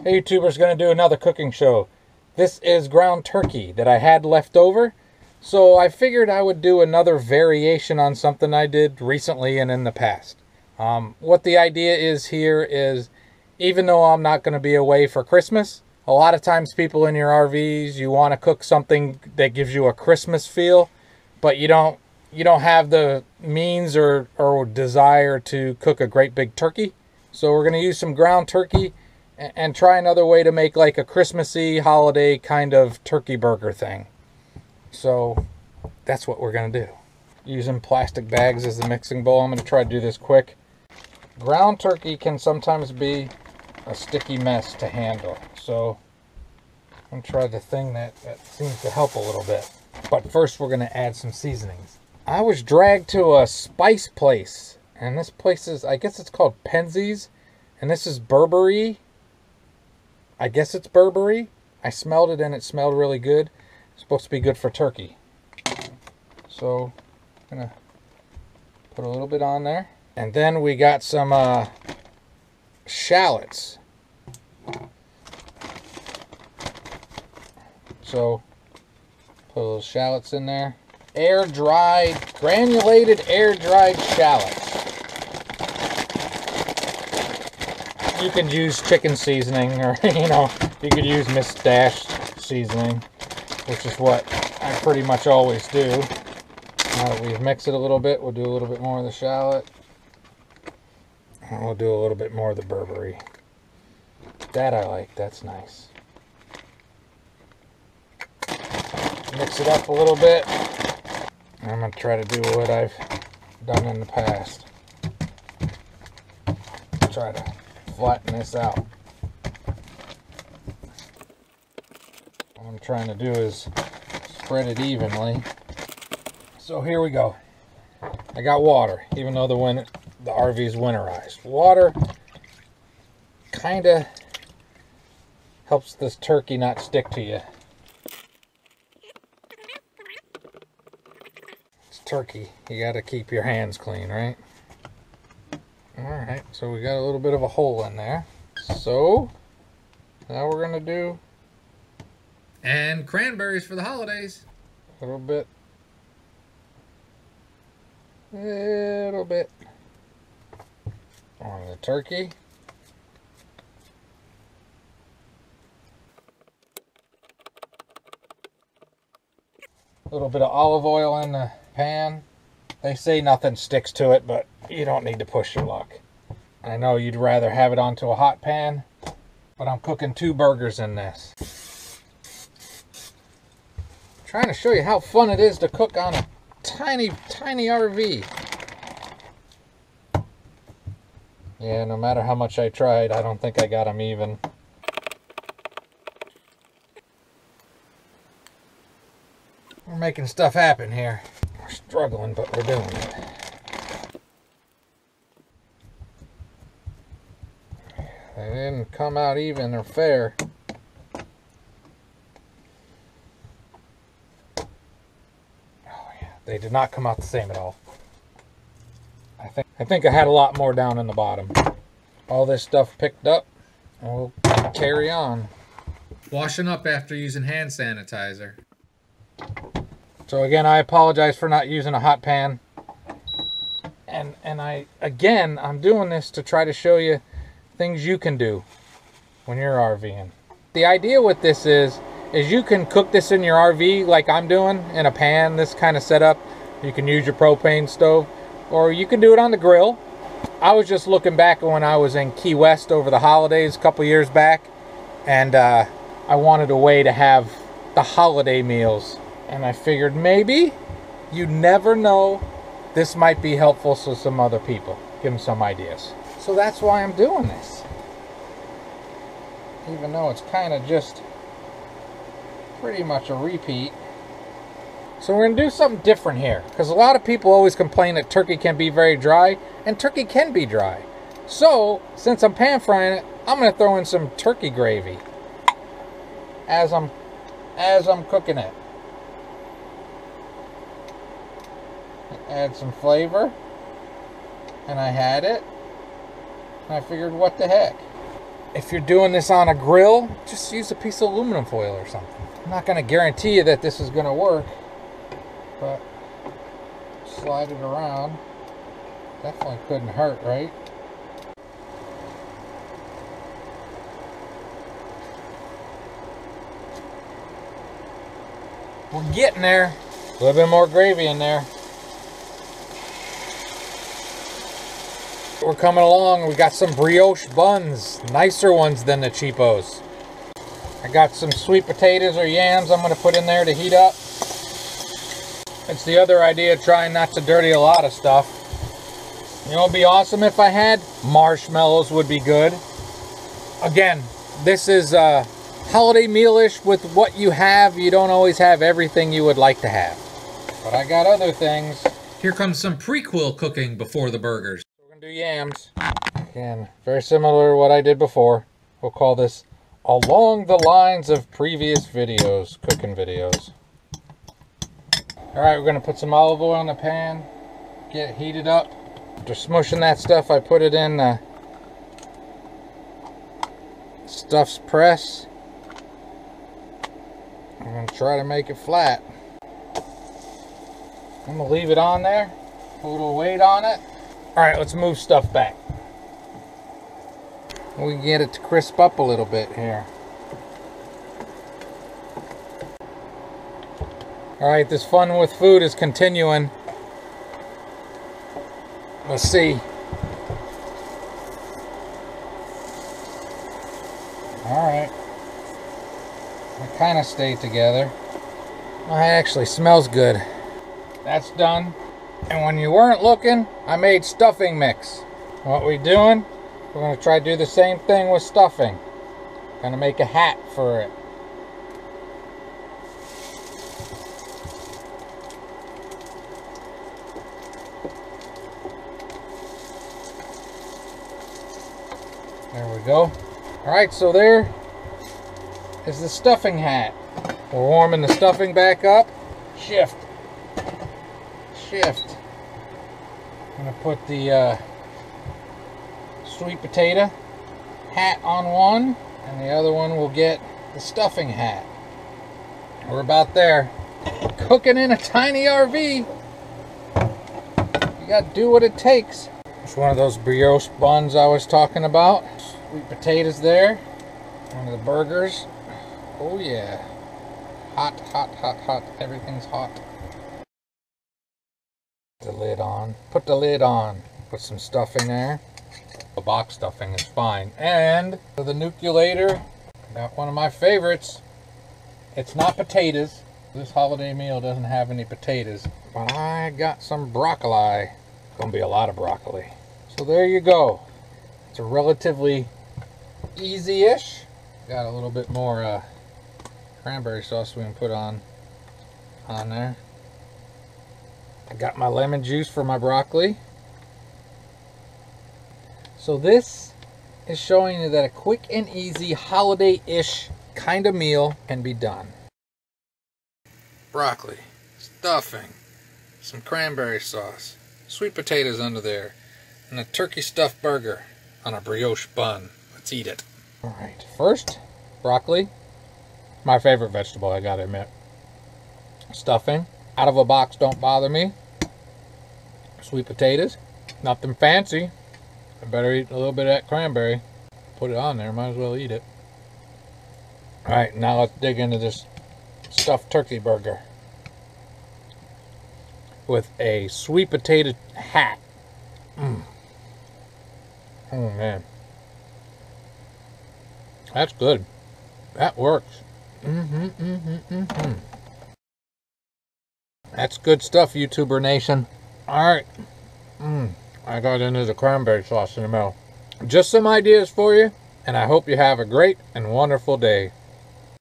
Hey YouTubers, gonna do another cooking show. This is ground turkey that I had left over. So I figured I would do another variation on something I did recently and in the past. What the idea is here is, even though I'm not going to be away for Christmas, a lot of times people in your RVs, you want to cook something that gives you a Christmas feel, but you don't have the means or desire to cook a great big turkey. So we're going to use some ground turkey and try another way to make like a Christmassy holiday kind of turkey burger thing. So that's what we're going to do. Using plastic bags as the mixing bowl. I'm going to try to do this quick. Ground turkey can sometimes be a sticky mess to handle. So I'm going to try the thing that seems to help a little bit. But first we're going to add some seasonings. I was dragged to a spice place. And this place is, I guess it's called Penzies. And this is Burberry. I guess it's Burberry. I smelled it and it smelled really good. It's supposed to be good for turkey. So I'm going to put a little bit on there. And then we got some shallots. So put a little shallots in there. Air-dried, granulated air-dried shallots. You could use chicken seasoning, or you could use Miss Dash seasoning, which is what I pretty much always do. Now that we've mixed it a little bit, we'll do a little bit more of the shallot. And we'll do a little bit more of the Burberry. That I like, that's nice. Mix it up a little bit. I'm going to try to do what I've done in the past. Try to flatten this out. What I'm trying to do is spread it evenly. So here we go. I got water, even though the RV is winterized. Water kind of helps this turkey not stick to you. It's turkey. You got to keep your hands clean, right? Alright, so we got a little bit of a hole in there. So, now we're going to do... And cranberries for the holidays. A little bit. Little bit. On the turkey. A little bit of olive oil in the pan. They say nothing sticks to it, but you don't need to push your luck. I know you'd rather have it onto a hot pan, but I'm cooking 2 burgers in this. I'm trying to show you how fun it is to cook on a tiny RV. Yeah, no matter how much I tried, I don't think I got them even. We're making stuff happen here. We're struggling, but we're doing it. They didn't come out even or fair. Oh yeah, they did not come out the same at all. I think I had a lot more down in the bottom. All this stuff picked up, and we'll carry on. Washing up after using hand sanitizer. So again, I apologize for not using a hot pan. And I'm doing this to try to show you things you can do when you're RVing. The idea with this is you can cook this in your RV like I'm doing, in a pan, this kind of setup. You can use your propane stove, or you can do it on the grill. I was just looking back when I was in Key West over the holidays a couple years back, and I wanted a way to have the holiday meals. And I figured maybe, you never know, this might be helpful to some other people. Give them some ideas. So that's why I'm doing this. Even though it's kind of just pretty much a repeat. So we're going to do something different here. Because a lot of people always complain that turkey can be very dry. And turkey can be dry. So, since I'm pan frying it, I'm going to throw in some turkey gravy. As I'm cooking it. Add some flavor. And I had it. And I figured, what the heck? if you're doing this on a grill, just use a piece of aluminum foil or something. I'm not going to guarantee you that this is going to work, but slide it around. Definitely couldn't hurt, right? We're getting there. A little bit more gravy in there. We're coming along. We got some brioche buns, nicer ones than the cheapos. I got some sweet potatoes or yams I'm going to put in there to heat up. It's the other idea, trying not to dirty a lot of stuff. You know, it'd be awesome if I had marshmallows, would be good. Again, this is a holiday meal-ish with what you have. You don't always have everything you would like to have. But I got other things. Here comes some prequel cooking before the burgers. Do yams. Again, very similar to what I did before. We'll call this along the lines of previous videos, cooking videos. Alright, we're going to put some olive oil in the pan, get it heated up. After smushing that stuff, I put it in stuff's press. I'm going to try to make it flat. I'm going to leave it on there, put a little weight on it. Alright, let's move stuff back. We can get it to crisp up a little bit here. Alright, this fun with food is continuing. Let's see. Alright. It kind of stayed together. Oh, it actually smells good. That's done. And when you weren't looking, I made stuffing mix. What we doing? We're going to try to do the same thing with stuffing. Going to make a hat for it. There we go. Alright, so there is the stuffing hat. We're warming the stuffing back up. Shift. Shift. I'm going to put the sweet potato hat on one, and the other one will get the stuffing hat. We're about there. Cooking in a tiny RV. You got to do what it takes. It's one of those brioche buns I was talking about. Sweet potatoes there. One of the burgers. Oh yeah. Hot, hot, hot, hot. Everything's hot. The lid on. Put the lid on. Put some stuffing there. The box stuffing is fine. And for the nucleator, got one of my favorites. It's not potatoes. This holiday meal doesn't have any potatoes. But I got some broccoli. Gonna be a lot of broccoli. So there you go. It's a relatively easy-ish. Got a little bit more cranberry sauce we can put on there. I got my lemon juice for my broccoli. So this is showing you that a quick and easy holiday-ish kind of meal can be done. Broccoli, stuffing, some cranberry sauce, sweet potatoes under there, and a turkey stuffed burger on a brioche bun. Let's eat it. Alright, first, broccoli. My favorite vegetable, I gotta admit. Stuffing. Out of a box don't bother me. Sweet potatoes. Nothing fancy. I better eat a little bit of that cranberry. Put it on there, might as well eat it. Alright, now let's dig into this stuffed turkey burger. With a sweet potato hat. Oh man. That's good. That works. That's good stuff, YouTuber Nation. Alright. I got into the cranberry sauce in the middle. Just some ideas for you, and I hope you have a great and wonderful day.